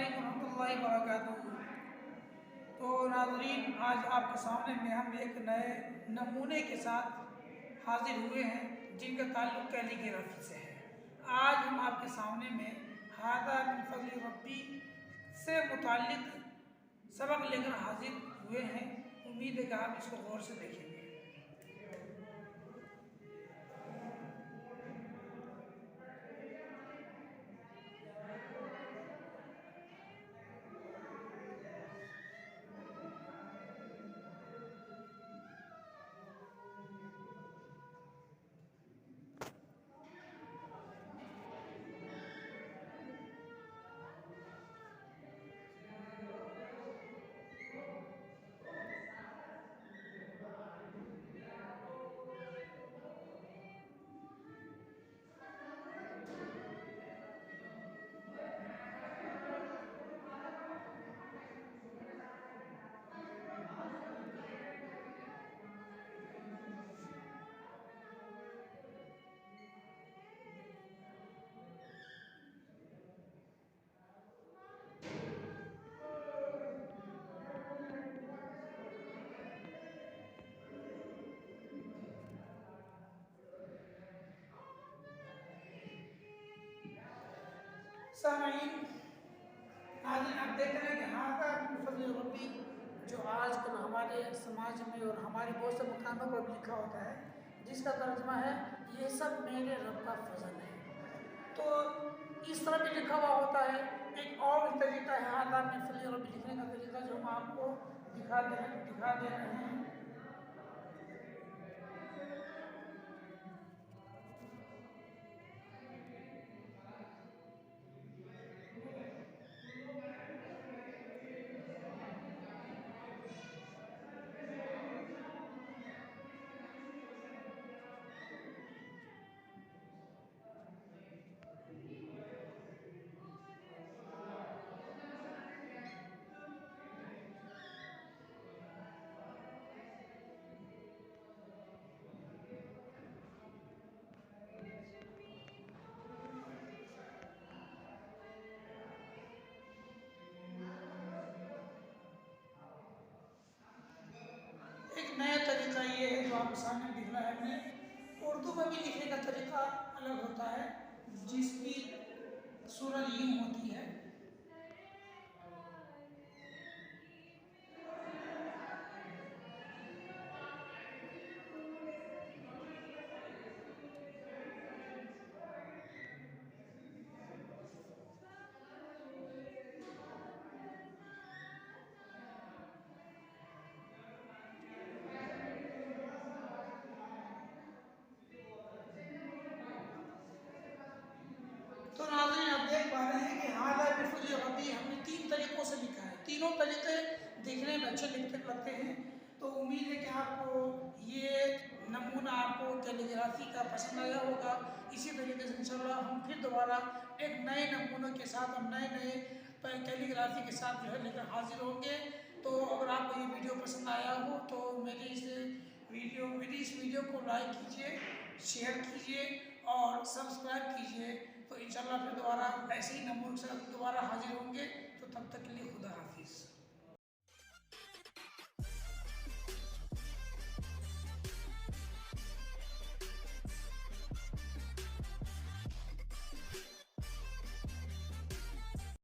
अस्सलामुअलैकुम रहमतुल्लाहि वबरकातुहू। तो नाज़रीन, आज आपके सामने में हम एक नए नमूने के साथ हाजिर हुए हैं जिनका ताल्लुक़ कैलीग्राफी से है। आज हम आपके सामने में हाज़ा मिन फ़ज़्ल रब्बी से मुताल्लिक़ सबक लेकर हाजिर हुए हैं। उम्मीद है कि आप इसको गौर से देखेंगे। सामीन, नाज़रीन, आप देख रहे हैं कि हाज़ा मिन फ़ज़्ल रब्बी जो आजकल हमारे समाज में और हमारे बहुत से मकानों पर भी लिखा होता है, जिसका तर्जुमा है ये सब मेरे रब का फजल है। तो इस तरह भी लिखा हुआ होता है। एक और तरीका है हाज़ा मिन फ़ज़्ल रब्बी लिखने का तरीका, जो हम आपको दिखा दे रहे हैं। एक नया तरीका ये है जो आपके सामने दिख रहा है। हमें उर्दू में भी लिखने का तरीका अलग होता है, जिसकी सूरत यूँ होती है। तो नाज़रीन, आप देख पा रहे हैं कि हाज़ा मिन फ़ज़्ल रब्बी हमने 3 तरीक़ों से लिखा है। तीनों तरीक़े दिखने में अच्छे लगते हैं। तो उम्मीद है कि आपको ये नमूना आपको कैलीग्राफी का पसंद आया होगा। इसी तरीके से इंशाअल्लाह हम फिर दोबारा एक नए नमूनों के साथ और नए कैलीग्राफी के साथ जो है लेकर हाजिर होंगे। तो अगर आपको ये वीडियो पसंद आया हो तो मेरी इस वीडियो को लाइक कीजिए, शेयर कीजिए और सब्सक्राइब कीजिए। तो इंशाअल्लाह फिर दोबारा ऐसे ही नमूने से दोबारा हाजिर होंगे। तो तब तक के लिए